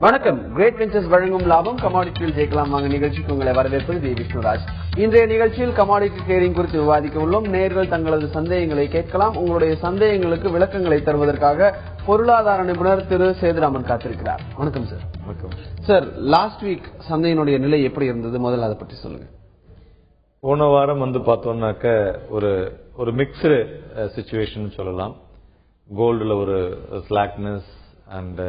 வணக்கம். Great ventures வழங்கும் லாபம் கமாடிட்டியில் ஜெயிக்கலாம் வாங்க நிகழ்ச்சிக்கு உங்களை வரவேற்பது வி விஷ்ணுராஜ். இன்றைய நிகழ்ச்சியில் கமாடிட்டி ட்ரேடிங் குறித்து விவாதிக்க உள்ளோம். நேயர்கள் தங்களது சந்தேகங்களை கேட்கலாம். உங்களுடைய சந்தேகங்களுக்கு விளக்கங்களை தருவதற்காக பொருளாதார நிபுணர் திரு சேதுராமன் காத்திருக்கிறார். வணக்கம் சார். வணக்கம் சார். லாஸ்ட் வீக் சந்தையினுடைய நிலை எப்படி இருந்தது? முதல்ல அதை பற்றி சொல்லுங்க. போன வாரம் பார்த்தோம்னாக்க ஒரு மிக்ஸ்டு சிச்சுவேஷன் சொல்லலாம். கோல்டுல ஒரு ஸ்லாக்னஸ் அண்ட்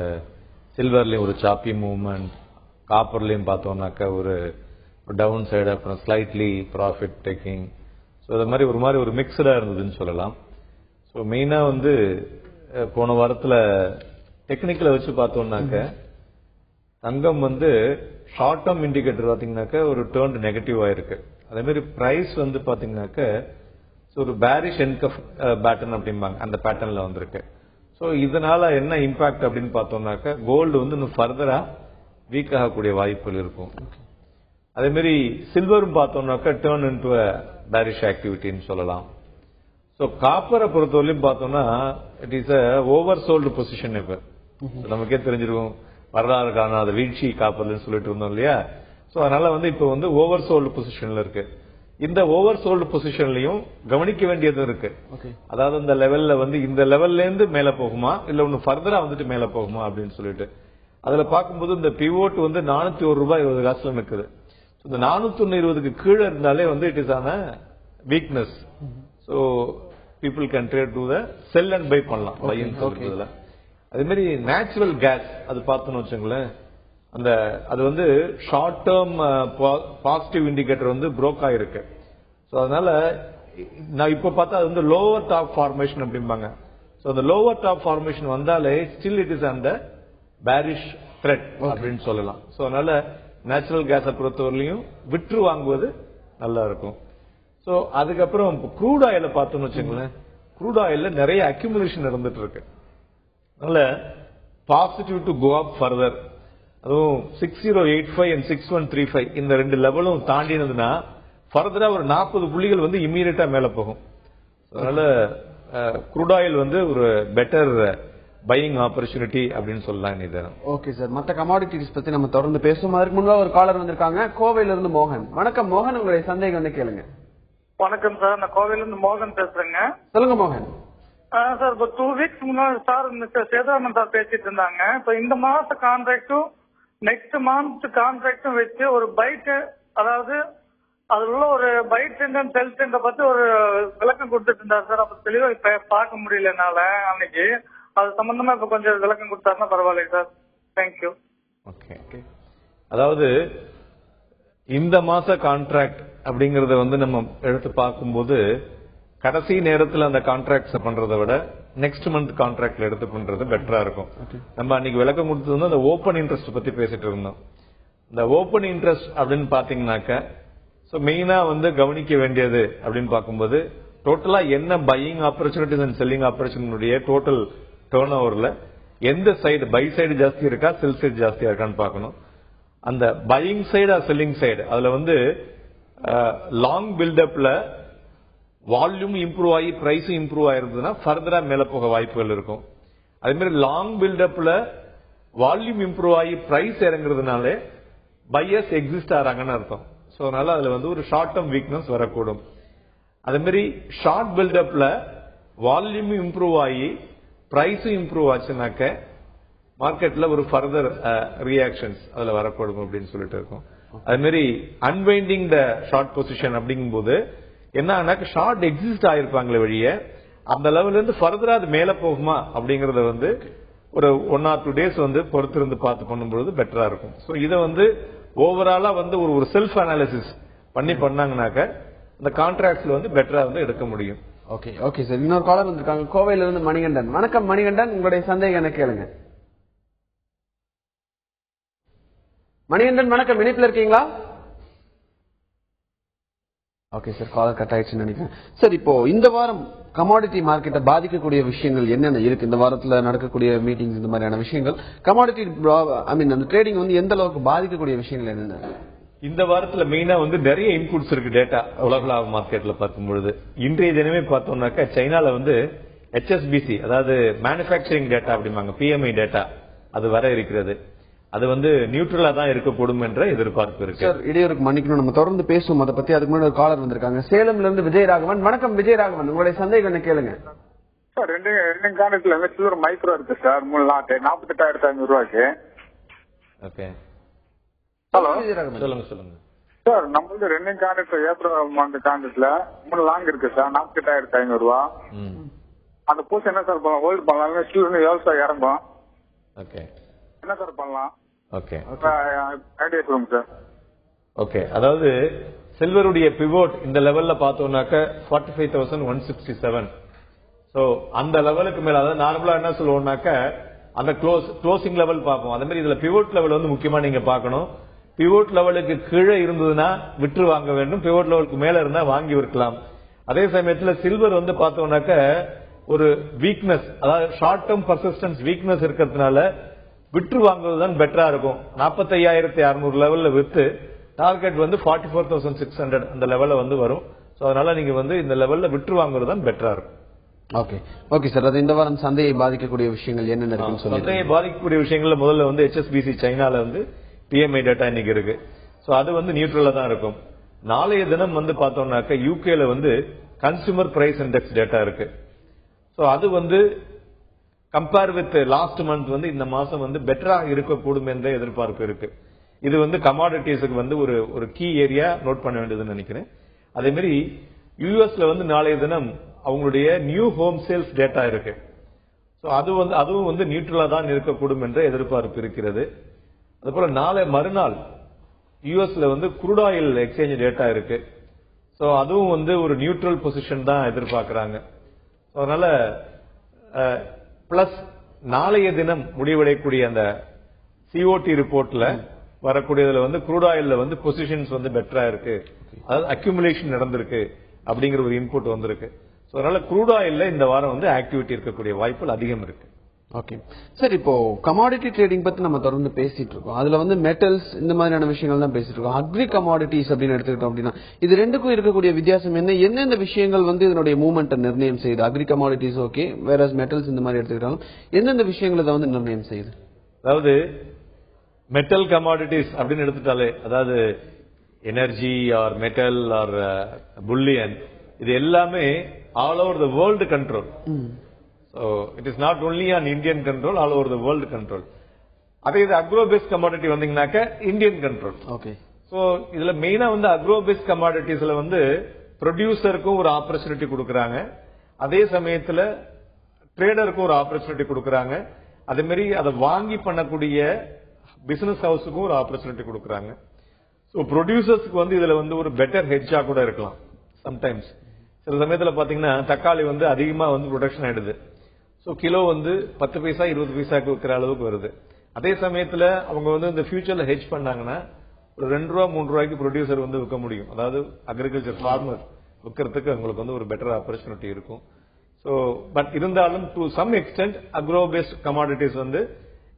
சில்வர்லயும் ஒரு சாப்பி மூவ்மெண்ட், காப்பர்லயும் பார்த்தோம்னாக்க ஒரு டவுன் சைடு, அப்புறம் ஸ்லைட்லி ப்ராஃபிட் டேக்கிங். ஸோ அது மாதிரி ஒரு மிக்சடா இருந்ததுன்னு சொல்லலாம். ஸோ மெயினா போன வாரத்தில் டெக்னிக்கலை வச்சு பார்த்தோம்னாக்க தங்கம் ஷார்ட் டேர்ம் இண்டிகேட்டர் பார்த்தீங்கன்னாக்க ஒரு டேர்ன் நெகட்டிவ் ஆயிருக்கு. அதே மாதிரி பிரைஸ் பார்த்தீங்கன்னாக்க ஒரு பேரிஷ் என்கஃப் பேட்டர்ன் அப்படிம்பாங்க, அந்த பேட்டர்ன்ல வந்திருக்கு. ஸோ இதனால என்ன இம்பாக்ட் அப்படின்னு பார்த்தோம்னாக்க கோல்டு இன்னும் ஃபர்தரா வீக் ஆகக்கூடிய வாய்ப்புகள் இருக்கும். அதே மாதிரி சில்வரும் பார்த்தோம்னாக்க டேர்ன் இன்டு பேரிஷ் ஆக்டிவிட்டின்னு சொல்லலாம். ஸோ காப்பரை பொறுத்தவரையும் பார்த்தோம்னா it is a over sold position. இப்ப நமக்கே தெரிஞ்சிருக்கும், வரலாறு காணாத வீழ்ச்சி காப்பர்லன்னு சொல்லிட்டு இருந்தோம் இல்லையா. ஸோ அதனால இப்ப ஓவர் சோல்டு பொசிஷன்ல இருக்கு. இந்த ஓவர் சோல்டு பொசிஷன்லயும் கவனிக்க வேண்டியது இருக்கு. அதாவது இந்த லெவல்ல இந்த லெவல்ல இருந்து மேல போகுமா இல்ல ஒன்னு ஃபர்தரா மேல போகுமா அப்படின்னு சொல்லிட்டு அதுல பார்க்கும்போது இந்த பிவோட் ₹401.20 நிக்குது. இந்த 420க்கு கீழே இருந்தாலே இட் இஸ் ஆன weakness. So people can trade to the sell and buy பண்ணலாம். அதே மாதிரி நேச்சுரல் கேஸ் அது பார்த்தோம்னு வச்சுங்களேன், அது short term positive indicator broke ஆயிருக்கு. சோ அதனால நான் இப்ப பார்த்தா அது லோவர் டாப் ஃபார்மேஷன் அப்படிம்பாங்க. சோ அந்த லோவர் டாப் ஃபார்மேஷன் வந்தாலே ஸ்டில் இட் இஸ் அந்த பேரிஷ் த்ரெட் அப்படின்னு சொல்லலாம். சோ அதனால நேச்சுரல் கேஸை பொறுத்தவரையிலையும் விற்று வாங்குவது நல்லா இருக்கும். சோ அதுக்கப்புறம் க்ரூட் ஆயில பார்த்தோம்னு வச்சுங்களேன், க்ரூட் ஆயில நிறைய அக்யூமுலேஷன் இருந்துட்டு இருக்கு. அதனால positive to go up further, அதுவும் 6085 and 6135 இந்த ரெண்டு லெவலும் தாண்டினதுன்னா ஃபர்தரா ஒரு 40 புள்ளிகள் இம்மீடியட்டா மேல போகும். அதனால க்ரூட் ஆயில் ஒரு பெட்டர் பையிங் ஆப்பர்ச்சுனிட்டி அப்படின்னு சொல்லலாம் இது. Okay sir. மற்ற கமாடிட்டிஸ் பத்தி நம்ம தொடர்ந்து பேசுவோம். அதுக்கு முன்னாடி ஒரு காலர் வந்திருக்காங்க, கோவையில இருந்து மோகன். வணக்கம் மோகன், உங்களுடைய சந்தேகம் கேளுங்க. வணக்கம் சார், நான் கோவையில இருந்து மோகன் பேசுறேங்க. சொல்லுங்க மோகன். சார் இப்போ 2 வீக்ஸ் முன்னாடி சார் மிஸ்டர் சேதாராமன் சார் பேசிட்டு இருந்தாங்க. இப்போ இந்த மாச கான்ட்ராக்டும் நெக்ஸ்ட் மந்த் கான்ட்ராக்டும் வச்சு ஒரு பைட், அதாவது அதுல உள்ள ஒரு பைட் ட்ரெண்ட் அண்ட் செல் ட்ரெண்ட பத்தி ஒரு விளக்கம் கொடுத்துட்டு இருந்தார் சார். அப்ப தெளிவா இப்ப பார்க்க முடியல என்னால அன்னைக்கு. அது சம்பந்தமா இப்ப கொஞ்சம் விளக்கம் கொடுத்தாருன்னா பரவாயில்ல சார். தேங்க்யூ. ஓகே. அதாவது இந்த மாச கான்ட்ராக்ட் அப்படிங்கறத நம்ம எடுத்து பார்க்கும்போது கடைசி நேரத்தில் அந்த கான்ட்ராக்ட்ஸ் பண்றதை விட நெக்ஸ்ட் மந்த் கான்ட்ராக்ட்ல எடுத்து பண்றது பெட்டரா இருக்கும். நம்ம அன்னைக்கு விளக்கம் கொடுத்தது அந்த ஓப்பன் இன்ட்ரெஸ்ட் பத்தி பேசிட்டு இருந்தோம். இந்த ஓப்பன் இன்ட்ரெஸ்ட் அப்படின்னு பாத்தீங்கன்னாக்க மெயினா கவனிக்க வேண்டியது அப்படின்னு பார்க்கும்போது டோட்டலா என்ன பையிங் ஆப்பர்ச்சுனிட்டிஸ் அண்ட் செல்லிங் ஆப்பர்ச்சுனிட்டியுடைய டோட்டல் டர்ன் ஓவர்ல எந்த சைடு பை சைடு ஜாஸ்தி இருக்கா செல் சைடு ஜாஸ்தியா இருக்கான்னு பார்க்கணும். அந்த பையிங் சைடு செல்லிங் சைடு அதுல லாங் பில்டப்ல வால்யூம் இம்ப்ரூவ் ஆகி பிரைஸும் இம்ப்ரூவ் ஆயிருந்ததுன்னா ஃபர்தரா மேல போக வாய்ப்புகள் இருக்கும். அதே மாதிரி லாங் பில்டப்ல வால்யூம் இம்ப்ரூவ் ஆகி பிரைஸ் இறங்குறதுனாலே பையர்ஸ் எக்ஸிஸ்ட் ஆறாங்கன்னு அர்த்தம். சோ அதனால அதுல ஒரு ஷார்ட் டேர்ம் வீக்னஸ் வரக்கூடும். அதே மாதிரி ஷார்ட் பில்டப்ல வால்யூம் இம்ப்ரூவ் ஆகி பிரைஸும் இம்ப்ரூவ் ஆச்சுனாக்க மார்க்கெட்ல ஒரு ஃபர்தர் ரியாக்ஷன்ஸ் அதுல வரக்கூடும் அப்படின்னு சொல்லிட்டு இருக்கும். அதே மாதிரி அன்வைண்டிங் த ஷார்ட் பொசிஷன் அப்படிங்கும் போது என்ன ஷார்ட் எக்ஸிஸ்ட் ஆயிருப்பாங்களே வழிய அந்த லெவல்ல இருந்து ஃபர்தரா அது மேல போகுமா அப்படிங்கறத ஒரு 1 or 2 days பொறுத்திருந்து பார்த்து பண்ணும்போது பெட்டரா இருக்கும். சோ இதை ஓவராலா ஒரு செல்ஃப் அனாலிசிஸ் பண்ணாங்கனாக்க அந்த கான்ட்ராக்ட்ஸ்ல பெட்டரா எடுக்க முடியும். Okay sir. இன்னொரு காலர் வந்திருக்காங்க, கோவையில இருந்து மணிகண்டன். வணக்கம் மணிகண்டன், உங்களுடைய சந்தேகம் என்ன கேளுங்க. மணிகண்டன் வணக்கம், இணைப்புல இருக்கீங்களா? ஓகே சார், காலர் கட் ஆயிடுச்சுன்னு நினைக்கிறேன். சார், இப்போ இந்த வாரம் கமாடிட்டி மார்க்கெட்டை பாதிக்கக்கூடிய விஷயங்கள் என்னென்ன இருக்கு? இந்த வாரத்துல நடக்கக்கூடிய மீட்டிங்ஸ், இந்த மாதிரியான விஷயங்கள் கமாடிட்டி அந்த ட்ரேடிங் எந்த அளவுக்கு பாதிக்கக்கூடிய விஷயங்கள் என்னென்ன? இந்த வாரத்துல மெயினா நிறைய இன்புட்ஸ் இருக்கு டேட்டா உலக மார்க்கெட்ல பார்க்கும்பொழுது. இன்றைய தினமே பார்த்தோம்னாக்க சைனால HSBC, அதாவது மேனுபேக்சரிங் டேட்டா அப்படிம்பாங்க, PMI டேட்டா அது வர இருக்கிறது. அது வந்து நியூட்ரலா தான் இருக்கக்கூடும் என்ற எதிர்பார்ப்பு இருக்கு. சார் இடையூறுக்கு மன்னிக்கணும், நம்ம தொடர்ந்து பேசுவோம் அதை பத்தி. அதுக்கு முன்னாடி ஒரு காலர் வந்திருக்காங்க சேலம்ல இருந்து விஜயராகவன். வணக்கம் விஜயராகவன், உங்களுடைய சந்தேகம் என்ன கேளுங்க. சார் ரெண்டு காலத்துல சில்வர் மைக்ரோ இருக்கு சார், 48,500 ரூபாய்க்கு. ஓகே, ஹலோ சொல்லுங்க சார். நம்மளுக்கு 2 கான்ட்ராக்ட் ஏப்ரல் மந்த் கான்ட்ராக்ட்ல 3 லாங் இருக்கு சார், 48,500 ரூபா. அந்த பூசை என்ன சார் பண்ணலாம்? ஹோல்ட் பண்ணலாம், சில்வர் எவ்வளவு சார் இறங்கும்? ஓகே, என்ன சார் பண்ணலாம்? ஓகே ஐடியா சொல்லுங்க சார். ஓகே, அதாவது சில்வருடைய பிவோட் இந்த லெவல்ல பார்த்தோம்னாக்க 45,167. சோ அந்த லெவலுக்கு மேல, அதாவது நார்மலா என்ன சொல்லுவோம்னாக்க அந்த க்ளோசிங் லெவல் பார்ப்போம். அதே மாதிரி இதுல பிவோட் லெவல் வந்து முக்கியமா நீங்க பார்க்கணும். பிவோட் லெவலுக்கு கீழே இருந்ததுன்னா விற்று வாங்க வேண்டும், பிவோட் லெவலுக்கு மேல இருந்தா வாங்கி விற்கலாம். அதே சமயத்துல சில்வர் வந்து பார்த்தோம்னாக்க ஒரு வீக்னஸ், அதாவது ஷார்ட் டேர்ம் பர்சிஸ்டன்ஸ் வீக்னஸ் இருக்கிறதுனால விற்று வாங்குவதுதான் பெட்டரா இருக்கும். 45,600 லெவல்ல வித்து டார்கெட் வந்து 44,600 அந்த லெவல்ல வந்து வரும். சோ அதனால நீங்க வந்து இந்த லெவல்ல விற்று வாங்குறது தான் பெட்டரா இருக்கும். ஓகே சார், அது இந்த வாரம் சந்தையை பாதிக்கக்கூடிய விஷயங்கள் என்னென்ன இருக்குன்னு சொல்லுங்க. சந்தையை பாதிக்கக்கூடிய விஷயங்கள்ல முதல்ல வந்து HSBC சைனால வந்து PMI டேட்டா இன்னைக்கு இருக்கு. சோ அது வந்து நியூட்ரலா தான் இருக்கும். நாளைய தினம் வந்து பார்த்தோம்னாக்க யூகேல வந்து கன்சூமர் பிரைஸ் இண்டெக்ஸ் டேட்டா இருக்கு. சோ அது வந்து கம்பேர் வித் லாஸ்ட் மந்த் வந்து இந்த மாசம் வந்து பெட்டரா இருக்கக்கூடும் என்ற எதிர்பார்ப்பு இருக்கு. இது வந்து கமாடிட்டிஸுக்கு வந்து ஒரு கீ ஏரியா நோட் பண்ண வேண்டியதுன்னு நினைக்கிறேன். அதே மாதிரி யூஎஸ்ல வந்து நாளைய தினம் அவங்களுடைய நியூ ஹோம் சேல்ஸ் டேட்டா இருக்கு. சோ அதுவும் வந்து நியூட்ரலா தான் இருக்கக்கூடும் என்ற எதிர்பார்ப்பு இருக்கிறது. அதுபோல நாளை மறுநாள் யூஎஸ்ல வந்து குரூட் ஆயில் எக்ஸ்சேஞ்ச் டேட்டா இருக்கு. சோ அதுவும் வந்து ஒரு நியூட்ரல் பொசிஷன் தான் எதிர்பார்க்கறாங்க. அதனால பிளஸ் நாளைய தினம் முடிவடையக்கூடிய அந்த சிஓடி ரிப்போர்ட்ல வரக்கூடியதுல வந்து குரூட் ஆயில்ல வந்து பொசிஷன்ஸ் வந்து பெட்டரா இருக்கு, அதாவது அக்யூமுலேஷன் நடந்திருக்கு அப்படிங்கிற ஒரு இன்புட் வந்திருக்கு. அதனால குரூட் ஆயில்ல இந்த வாரம் வந்து ஆக்டிவிட்டி இருக்கக்கூடிய வாய்ப்புகள் அதிகம் இருக்கு. ஓகே சார், இப்போ கமாடிட்டி ட்ரேடிங் பத்தி நம்ம தொடர்ந்து பேசிட்டு இருக்கோம். அதுல வந்து மெட்டல்ஸ் இந்த மாதிரியான விஷயங்கள் தான் பேசிட்டு இருக்கோம். அக்ரி கமாடிட்டிஸ் அப்படின்னு எடுத்துக்கிட்டோம் அப்படின்னா இது ரெண்டுக்கும் இருக்கக்கூடிய வித்தியாசம் என்ன? எந்தெந்த விஷயங்கள் வந்து இதனுடைய மூவ்மெண்ட்டை நிர்ணயம் செய்யுது? அக்ரி கமாடிட்டிஸ் ஓகே, வேற மெட்டல்ஸ் இந்த மாதிரி எடுத்துக்கிட்டாலும் எந்தெந்த விஷயங்கள் இதை வந்து நிர்ணயம் செய்யுது? அதாவது மெட்டல் கமாடிட்டிஸ் அப்படின்னு எடுத்துட்டாலே, அதாவது energy or metal or bullion, இது எல்லாமே all over the world control. So it is not only an Indian control, all over the world control. அதே இது அக்ரோ பேஸ்ட் கமாடிட்டி வந்தீங்கன்னாக்க இந்தியன் கண்ட்ரோல். ஓகே, சோ இதுல மெயினா வந்து அக்ரோ பேஸ்ட் கமாடிட்டிஸ்ல வந்து ப்ரொடியூசருக்கும் ஒரு ஆப்பர்ச்சுனிட்டி கொடுக்கறாங்க, அதே சமயத்துல ட்ரேடருக்கும் ஒரு ஆப்பர்ச்சுனிட்டி கொடுக்கறாங்க, அதே மாதிரி அதை வாங்கி பண்ணக்கூடிய பிசினஸ் ஹவுஸுக்கும் ஒரு ஆப்பர்ச்சுனிட்டி கொடுக்கறாங்க. சோ ப்ரொடியூசர்ஸ்க்கு வந்து இதுல வந்து ஒரு பெட்டர் ஹெட்ஜா கூட இருக்கலாம். சம்டைம்ஸ் சில சமயத்துல பாத்தீங்கன்னா தக்காளி வந்து அதிகமா வந்து ப்ரொடக்ஷன் ஆயிடுது. சோ கிலோ வந்து 10 பைசா 20 பைசாக்கு விற்கிற அளவுக்கு வருது. அதே சமயத்துல அவங்க வந்து இந்த ஃபியூச்சர்ல ஹெட்ஜ் பண்ணாங்கன்னா ஒரு 2 ரூபா 3 ரூபாய்க்கு ப்ரொடியூசர் வந்து விற்க முடியும். அதாவது அக்ரிகல்ச்சர் ஃபார்மர் விற்கிறதுக்கு அவங்களுக்கு வந்து ஒரு பெட்டர் ஆப்பர்ச்சுனிட்டி இருக்கும். சோ பட் இருந்தாலும் to some extent agro based commodities வந்து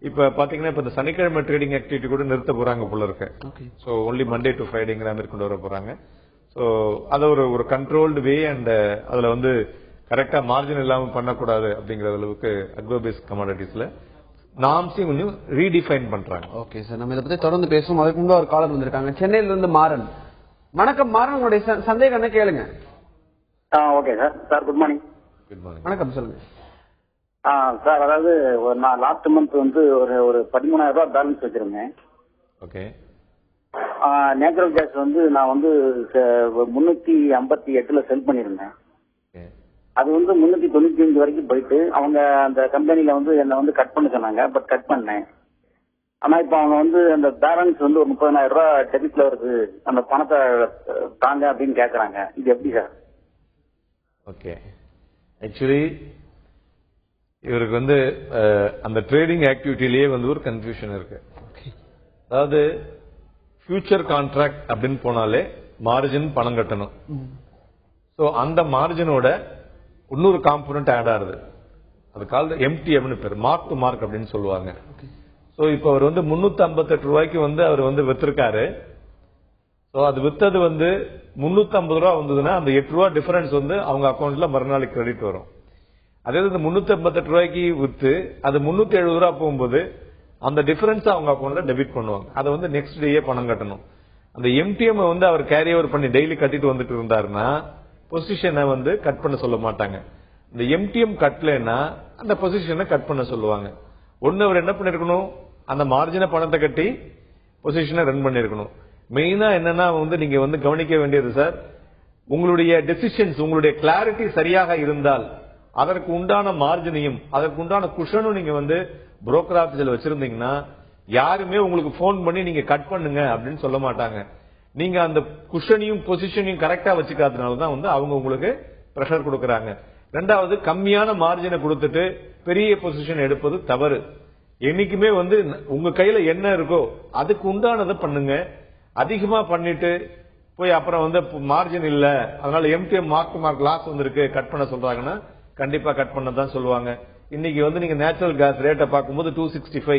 இப்ப பாத்தீங்கன்னா இப்ப இந்த சனிக்கிழமை ட்ரேடிங் ஆக்டிவிட்டி கூட நிறுத்த போறாங்க போல இருக்கு. சோ ஒன்லி மண்டே டு ஃப்ரைடேங்கிற மாதிரி கொண்டு வர போறாங்க. சோ அது ஒரு கண்ட்ரோல்டு வே அண்ட் அதுல வந்து கரெக்டா மார்ஜின் இல்லாம பண்ணக்கூடாது அப்படிங்கிற அளவுக்கு அக்ரோ பேஸ்ட் கமாடிட்டிஸ்ல நாம்ஸையும் கொஞ்சம் ரீடிஃபைன் பண்றாங்க. ஓகே சார், நம்ம இதை பத்தி தொடர்ந்து பேசுவோம். அதுக்கு முன்னாடி ஒரு காலர் வந்திருக்காங்க சென்னையில இருந்து மாறன். வணக்கம் மாறன், உங்களுடைய சந்தேகம் என்ன கேளுங்க. Okay sir. Sir good morning. Good morning. வணக்கம், சொல்லுங்க. சார் அதாவது நான் லாஸ்ட் மந்த் வந்து ஒரு 13,000 ரூபாய் பேலன்ஸ் வச்சிருந்தேன். ஓகே. நேச்சுரல் கேஸ் வந்து நான் வந்து 358ல செல் பண்ணிருந்தேன். அது வந்து 395 வரைக்கும் போயிட்டு அவங்க அந்த கம்பெனில வந்து என்ன வந்து கட் பண்ண சொன்னாங்க. பட் கட் பண்ணேன். ஆனா இப்ப அவங்க வந்து அந்த பேலன்ஸ் வந்து ஒரு 30,000 ரூபாய் டெபிட்ல வருது, அந்த பணத்தை தாங்க அப்படின்னு கேக்குறாங்க. இது எப்படி சார்? ஓகே, ஆக்சுவலி இவருக்கு வந்து அந்த ட்ரேடிங் ஆக்டிவிட்டிலேயே வந்து ஒரு கன்ஃபியூஷன் இருக்கு. அதாவது ஃபியூச்சர் கான்ட்ராக்ட் அப்படின்னு போனாலே மார்ஜின் பணம் கட்டணும். சோ அந்த மார்ஜினோட இன்னொரு காம்பனன்ட் ஆட் ஆகுது, அது கால்டு எம்டி அப்படின்னு பேர், மார்க் டு மார்க் அப்படின்னு சொல்லுவாங்க. சோ இப்ப அவர் வந்து 358 ரூபாய்க்கு வந்து அவர் வந்து வித்திருக்காரு. சோ அது வித்தது வந்து 350 ரூபா வந்ததுன்னா அந்த 8 ரூபா டிஃபரன்ஸ் வந்து அவங்க அக்கௌண்ட்ல மறுநாளைக்கு கிரெடிட் வரும். அதே இந்த 358 ரூபாய்க்கு வித்து அது 370 ரூபா போகும்போது அந்த டிஃபரன்ஸ் அவங்க அக்கௌண்ட்ல டெபிட் பண்ணுவாங்க. அதை வந்து நெக்ஸ்ட் டேயே பணம் கட்டணும். அந்த எம்டிஎம் வந்து அவர் கேரி ஓவர் பண்ணி டெய்லி கட்டிட்டு வந்துட்டு இருந்தாருன்னா பொசிஷனை வந்து கட் பண்ண சொல்ல மாட்டாங்க. இந்த எம்டிஎம் கட்டலன்னா அந்த பொசிஷனை கட் பண்ண சொல்லுவாங்க. ஒன்னு அவர் என்ன பண்ணிருக்கணும், அந்த மார்ஜின பணத்தை கட்டி பொசிஷனை ரன் பண்ணிருக்கணும். மெயினா என்னன்னா வந்து நீங்க வந்து கவனிக்க வேண்டியது சார், உங்களுடைய டெசிஷன்ஸ், உங்களுடைய கிளாரிட்டி சரியாக இருந்தால் அதற்கு உண்டான மார்ஜினையும் அதற்கு உண்டான குஷனும் நீங்க வந்து புரோக்கர் ஆபீஸ்ல வச்சிருந்தீங்கன்னா யாருமே உங்களுக்கு போன் பண்ணி நீங்க கட் பண்ணுங்க அப்படின்னு சொல்ல மாட்டாங்க. நீங்க அந்த குஷனையும் பொசிஷனையும் கரெக்டா வச்சுக்காதனாலதான் வந்து அவங்க உங்களுக்கு பிரஷர் கொடுக்கறாங்க. ரெண்டாவது, கம்மியான மார்ஜினை கொடுத்துட்டு பெரிய பொசிஷன் எடுப்பது தவறு. என்னைக்குமே வந்து உங்க கையில என்ன இருக்கோ அதுக்கு உண்டானதை பண்ணுங்க. அதிகமா பண்ணிட்டு போய் அப்புறம் வந்து மார்ஜின் இல்ல அதனால எம்டிஎம் மார்க் லாஸ் வந்திருக்கு கட் பண்ண சொல்றாங்கன்னா கண்டிப்பா கட் பண்ண தான் சொல்லுவாங்க. இன்னைக்கு வந்து நீங்க நேச்சுரல் கேஸ் ரேட்டை பார்க்கும்போது 265,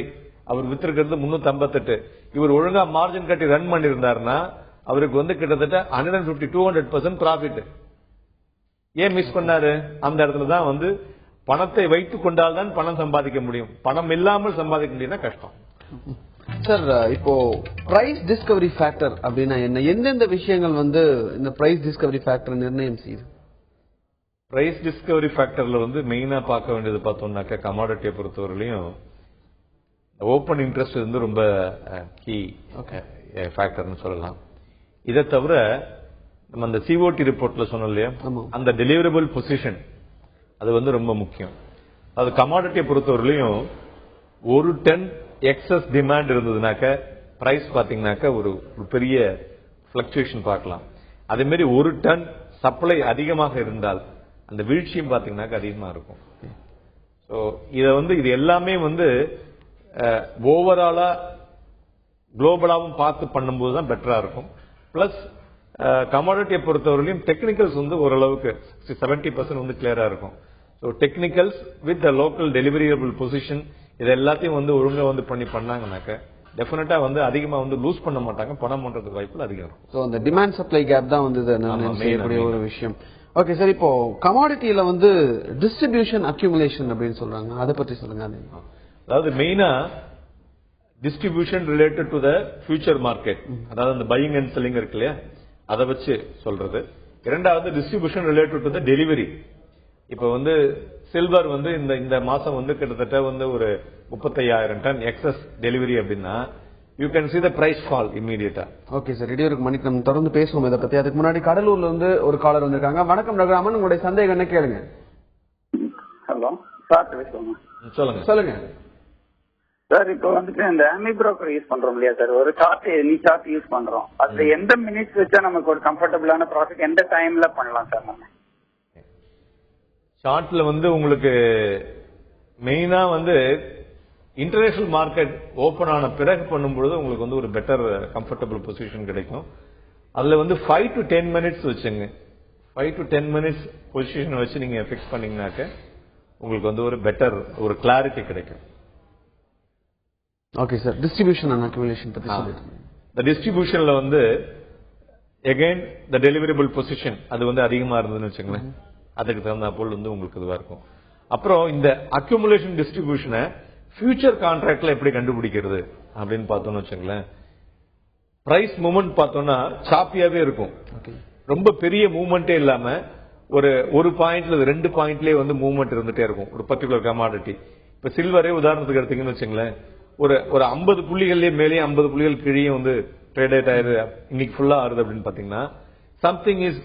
அவர் வித்திருக்கிறது 358. இவர் ஒழுங்கா மார்ஜின் கட்டி ரன் பண்ணிருந்தாருன்னா அவருக்கு வந்து கிட்டத்தட்ட 150-200% ப்ராஃபிட். ஏன் மிஸ் பண்ணாரு? அந்த இடத்துல தான் வந்து பணத்தை வைத்துக் கொண்டால் தான் பணம் சம்பாதிக்க முடியும். பணம் இல்லாமல் சம்பாதிக்க முடியும்னா கஷ்டம். சார், இப்போ பிரைஸ் டிஸ்கவரி ஃபேக்டர் அப்படின்னா என்ன? எந்தெந்த விஷயங்கள் வந்து இந்த பிரைஸ் டிஸ்கவரி ஃபேக்டர் நிர்ணயம் செய்யுது? பிரைஸ் டிஸ்கவரி ஃபேக்டர்ல வந்து மெயினா பார்க்க வேண்டியது பார்த்தோம்னாக்க கமாடிட்டியை பொறுத்தவரையிலையும் ஓப்பன் இன்ட்ரெஸ்ட் வந்து ரொம்ப கீ ஃபேக்டர்னு சொல்லலாம். இதை தவிர நம்ம அந்த சிஓடி ரிப்போர்ட்ல சொன்னோம் இல்லையா, அந்த டெலிவரபிள் பொசிஷன் அது வந்து ரொம்ப முக்கியம். அது கமாடிட்டியை பொறுத்தவரையிலையும் ஒரு டன் எக்ஸஸ் டிமாண்ட் இருந்ததுனாக்க பிரைஸ் பாத்தீங்கன்னாக்க ஒரு பெரிய பிளக்சுவேஷன் பார்க்கலாம். அதே மாதிரி ஒரு டன் சப்ளை அதிகமாக இருந்தால் அந்த வீழ்ச்சியும் பாத்தீங்கன்னாக்க அதிகமா இருக்கும். ஸோ இதை வந்து இது எல்லாமே வந்து ஓவராலா குளோபலாவும் பார்த்து பண்ணும்போது தான் பெட்டரா இருக்கும். பிளஸ் கமாடிட்டியை பொறுத்தவரையிலும் டெக்னிக்கல்ஸ் வந்து ஓரளவுக்கு 70% வந்து கிளியரா இருக்கும். So technicals with the local deliverable position இது எல்லாத்தையும் வந்து ஒழுங்கா வந்து பண்ணாங்கன்னாக்க டெஃபினட்டா வந்து அதிகமா வந்து லூஸ் பண்ண மாட்டாங்க, பணம் பண்றதுக்கு வாய்ப்புகள் அதிகம் இருக்கும். ஸோ அந்த டிமாண்ட் சப்ளை கேப் தான் வந்து செய்யக்கூடிய ஒரு விஷயம். ஓகே சார், இப்போ கமாடிட்டியில வந்து டிஸ்ட்ரிபியூஷன் அக்யூமுலேஷன் அப்படின்னு சொல்றாங்க, அதை பற்றி சொல்லுங்க. அதாவது மெயினா distribution related to the future market, அதாவது அந்த பையிங் அண்ட் செல்லிங் இருக்கு இல்லையா, அதை வச்சு சொல்றது. இரண்டாவது distribution related to the delivery. இப்ப வந்து சில்வர் வந்து இந்த மாசம் வந்து கிட்டத்தட்ட வந்து ஒரு 35,000 டன் எக்ஸஸ் டெலிவரி அப்படின்னா you can see the price fall immediately. Okay sir, இடையூறுக்கு மன்னிக்கு, நம்ம தொடர்ந்து பேசுவோம் இதை பத்தி. அதுக்கு முன்னாடி கடலூர்ல இருந்து ஒரு காலர் வந்திருக்காங்க. வணக்கம் ரகுராமன், உங்களுடைய சந்தேகம் என்ன கேளுங்க. ஹலோ சார், சொல்லுங்க சார். இப்போ வந்துட்டு இந்த ஆமி புரோக்கர் யூஸ் பண்றோம் இல்லையா சார், ஒரு சார்ட் சார்ட் யூஸ் பண்றோம். அதுல எந்த மினிட்ஸ் வச்சா நமக்கு ஒரு கம்ஃபர்டபுளான ப்ராஃபிட் எந்த டைம்ல பண்ணலாம் சார்? நம்ம சார்ட்ல வந்து உங்களுக்கு மெயினா வந்து இன்டர்நேஷனல் மார்க்கெட் ஓபன் ஆன பிறகு பண்ணும்பொழுது உங்களுக்கு வந்து ஒரு பெட்டர் கம்ஃபர்டபுள் பொசிஷன் கிடைக்கும். அதுல வந்து 5 to 10 minutes வச்சுங்க. 5 to 10 minutes பொசிஷன் வச்சு நீங்க பிக்ஸ் பண்ணீங்கன்னாக்க உங்களுக்கு வந்து ஒரு பெட்டர் ஒரு கிளாரிட்டி கிடைக்கும். Okay sir, distribution and accumulation பத்தி சொல்லுங்க. இந்த டிஸ்ட்ரிபியூஷன்ல வந்து அகைன் த டெலிவரபிள் பொசிஷன் அது வந்து அதிகமா இருந்ததுன்னு வச்சுங்களேன், அதுக்கு தகுந்த போல் வந்து உங்களுக்கு இதுவா இருக்கும். அப்புறம் இந்த அக்யூமுலேஷன் டிஸ்ட்ரிபியூஷனை ஃபியூச்சர் கான்ட்ராக்ட்ல எப்படி கண்டுபிடிக்கிறது அப்படின்னு பார்த்தோம்னு வச்சுங்களேன், பிரைஸ் மூவ்மெண்ட் பார்த்தோம்னா சாப்பியாவே இருக்கும். ரொம்ப பெரிய மூவ்மெண்டே இல்லாம ஒரு பாயிண்ட்ல 2 பாயிண்ட்லயே வந்து மூவ்மெண்ட் இருந்துட்டே இருக்கும் ஒரு பர்டிகுலர் கமாடிட்டி. இப்ப சில்வரே உதாரணத்துக்கு எடுத்தீங்கன்னு வச்சுங்களேன், ஒரு 50 புள்ளிகள்லயே மேலேயே 50 புள்ளிகள் கீழே வந்து ட்ரேட் ஆயிருது, இன்னைக்கு ஃபுல்லா ஆறுது அப்படின்னு பாத்தீங்கன்னா சம்திங் இஸ்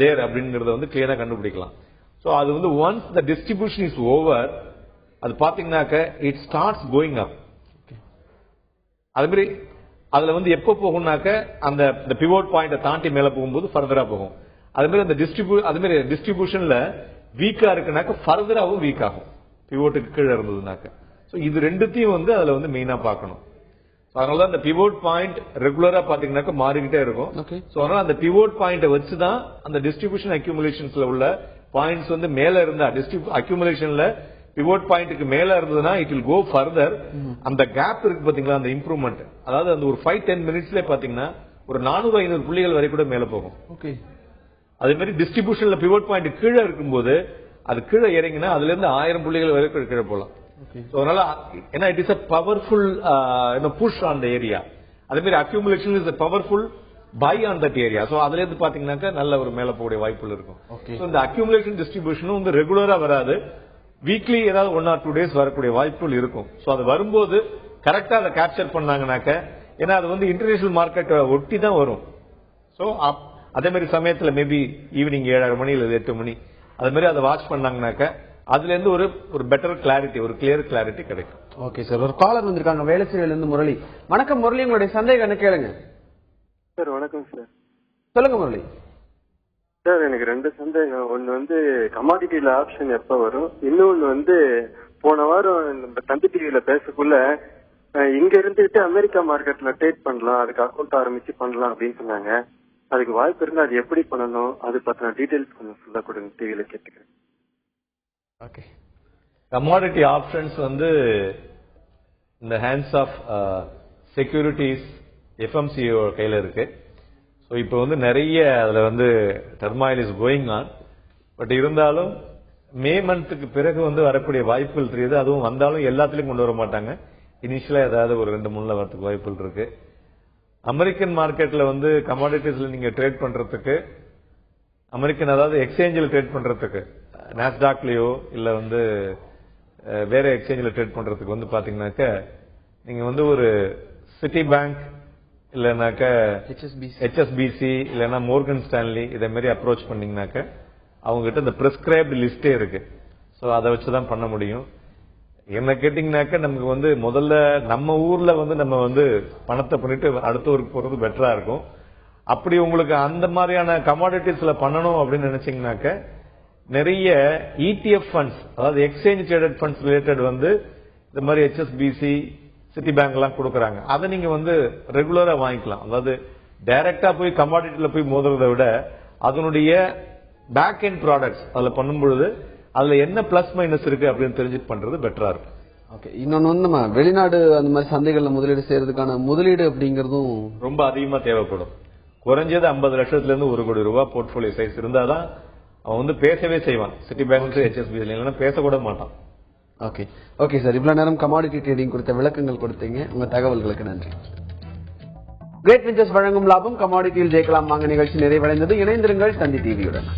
தேர் அப்படிங்கறத வந்து கிளியரா கண்டுபிடிக்கலாம். சோ அது வந்து once the distribution is over அது பாத்தீங்கன்னாக்க இட் ஸ்டார்ட்ஸ் கோயிங் அப். அது மாதிரி அதுல வந்து எப்ப போகும்னாக்க அந்த பிவோட் பாயிண்ட தாண்டி மேல போகும்போது ஃபர்தரா போகும். அது மாதிரி டிஸ்ட்ரிபியூஷன்ல வீக்கா இருக்குனாக்க ஃபர்தராவும் வீக் ஆகும் பிவோட்டுக்கு கீழே இருந்ததுனாக்க. சோ இது ரெண்டுத்தையும் வந்து அதுல வந்து மெயினா பார்க்கணும். அதனால அந்த பிவோட் பாயிண்ட் ரெகுலரா பாத்தீங்கன்னாக்க மாறிக்கிட்டே இருக்கும். சோ அதனால அந்த பிவோட் பாயிண்ட வச்சுதான் அந்த டிஸ்ட்ரிபியூஷன் அக்யூமுலேஷன்ஸ்ல உள்ள பாயிண்ட்ஸ் வந்து மேல இருந்தா அக்யூமுலேஷன்ல பிவோட் பாயிண்ட்க்கு மேல இருந்ததுன்னா இட் வில் கோ ஃபர்தர். அந்த கேப் இருக்கு பாத்தீங்களா, அந்த இம்ப்ரூவ்மெண்ட், அதாவது அந்த ஒரு 5-10 மினிட்ஸ்ல பாத்தீங்கன்னா ஒரு 400-500 புள்ளிகள் வரை கூட மேல போகும். ஓகே, அதே மாதிரி டிஸ்ட்ரிபியூஷன்ல பிவோட் பாயிண்ட் கீழே இருக்கும்போது அது கீழே இறங்கினா அதுல இருந்து 1000 புள்ளிகள் வரைக்கும் கீழே போகலாம். அதனால ஏன்னா it is a powerful push on the area. அதே மாதிரி accumulation is a powerful buy on that area. So அதுல இருந்து பாத்தீங்கன்னாக்கா நல்ல ஒரு மேல போகக்கூடிய வாய்ப்புகள் இருக்கும். சோ இந்த அக்யூமுலேஷன் டிஸ்ட்ரிபியூஷனும் வந்து ரெகுலரா வராது, வீக்லி ஏதாவது 1 or 2 days வரக்கூடிய வாய்ப்புகள் இருக்கும். சோ அது வரும்போது கரெக்டா அதை கேப்சர் பண்ணாங்கனாக்க, ஏன்னா அது வந்து இன்டர்நேஷனல் மார்க்கெட் ஒட்டி தான் வரும். சோ அதே மாதிரி சமயத்துல மேபி ஈவினிங் 7:30 மணி இல்ல 8 மணி அதே மாதிரி அதை வாட்ச் பண்ணாங்கனாக்க அதுல இருந்து ஒரு பெட்டர் கிளாரிட்டி, ஒரு கிளியர் கிளாரிட்டி கிடைக்கும். ஓகே சார், ஒரு காலர் வந்திருக்காங்க வேளச்சேரியில இருந்து முரளி. வணக்கம் முரளி, உங்களுடைய சந்தேகம் என்ன கேளுங்க. சார் வணக்கம் சார். சொல்லுங்க முரளி. சார் எனக்கு 2 சந்தேகம். ஒன்னு வந்து கமாடிட்டியில ஆப்ஷன் எப்ப வரும், இன்னொன்னு வந்து போன வாரம் நம்ம தந்தி டிவியில பேசக்குள்ள இங்க இருந்துட்டு அமெரிக்கா மார்க்கெட்ல ட்ரேட் பண்ணலாம், அதுக்கு அக்கௌண்ட் ஆரம்பிச்சு பண்ணலாம் அப்படின்னு சொன்னாங்க. அதுக்கு வாய்ப்பு இருந்தா அது எப்படி பண்ணணும், அது பத்தின டீடைல்ஸ் கொஞ்சம் சொல்ல கொடுங்க, டிவியில கேட்டுக்கிறேன். ஓகே, கமாடிட்டி ஆப்ஷன்ஸ் வந்து இந்த ஹேண்ட்ஸ் ஆஃப் செக்யூரிட்டிஸ் எஃப்எம்சிஓ கையில இருக்கு. ஸோ இப்போ வந்து நிறைய அதுல வந்து turmoil is going on. But இருந்தாலும் மே மந்த்துக்கு பிறகு வந்து வரக்கூடிய வாய்ப்புகள் தெரியுது. அதுவும் வந்தாலும் எல்லாத்துலயும் கொண்டு வர மாட்டாங்க, இனிஷியலா ஏதாவது ஒரு 2-3 வரத்துக்கு வாய்ப்புகள் இருக்கு. அமெரிக்கன் மார்க்கெட்ல வந்து கமாடிட்டிஸ்ல நீங்க ட்ரேட் பண்றதுக்கு, அமெரிக்கன் அதாவது எக்ஸ்சேஞ்சில் ட்ரேட் பண்றதுக்கு, நாஸ்டாக்லயோ இல்ல வந்து வேற எக்ஸ்சேஞ்சில் ட்ரேட் பண்றதுக்கு வந்து பாத்தீங்கன்னாக்க நீங்க வந்து ஒரு சிட்டி பேங்க் இல்லைனாக்க ஹெச்எஸ்பிசி இல்லைன்னா மோர்கன் ஸ்டான்லி இதே மாதிரி அப்ரோச் பண்ணீங்கன்னாக்க அவங்க கிட்ட இந்த பிரிஸ்கிரைப்டு லிஸ்டே இருக்கு. ஸோ அதை வச்சுதான் பண்ண முடியும். என்ன கேட்டீங்கன்னாக்க நமக்கு வந்து முதல்ல நம்ம ஊர்ல வந்து நம்ம வந்து பணத்தை பண்ணிட்டு அடுத்த ஊருக்கு போறது பெட்டரா இருக்கும். அப்படி உங்களுக்கு அந்த மாதிரியான கமாடிட்டிஸ்ல பண்ணணும் அப்படின்னு நினைச்சீங்கன்னாக்க நிறைய இடிஎஃப் ஃபண்ட்ஸ், அதாவது எக்ஸ்சேஞ்ச் ட்ரேடட் ஃபண்ட்ஸ் ரிலேட்டட் வந்து இந்த மாதிரி ஹெச்எஸ்பிசி சிட்டி பேங்க் எல்லாம் கொடுக்கறாங்க. அதை நீங்க வந்து ரெகுலரா வாங்கிக்கலாம். அதாவது டைரக்டா போய் கமாடிட்டில போய் மோதுறதை விட அதனுடைய பேக் எண்ட் ப்ராடக்ட்ஸ் அதுல பண்ணும்பொழுது அதுல என்ன பிளஸ் மைனஸ் இருக்கு அப்படின்னு தெரிஞ்சுட்டு பண்றது பெட்டரா இருக்கும். ஓகே, இன்னொன்னு வந்து நம்ம வெளிநாடு அந்த மாதிரி சந்தைகள்ல முதலீடு செய்யறதுக்கான முதலீடு அப்படிங்கறதும் ரொம்ப அதிகமா தேவைப்படும். குறைஞ்சது 50 லட்சத்துல இருந்து 1 கோடி ரூபாய் போர்ட்போலியோ சைஸ் இருந்தாதான் அவன் வந்து பேசவே செய்வான். சிட்டி பேங்க் ஹெச்எஸ்பிசி இல்லைன்னா பேசக்கூட மாட்டான். ஓகே ஓகே சார், இவ்வளவு நேரம் கமாடிட்டி ட்ரேடிங் குறித்த விளக்கங்கள் கொடுத்தீங்க. உங்க தகவல்களுக்கு நன்றி. கிரேட் வெஞ்சர்ஸ் வழங்கும் லாபம் கமாடிட்டியில் ஜெயிக்கலாம் வாங்க நிகழ்ச்சி நிறைவடைந்தது. இணைந்திருங்கள் தந்தி டிவியுடன்.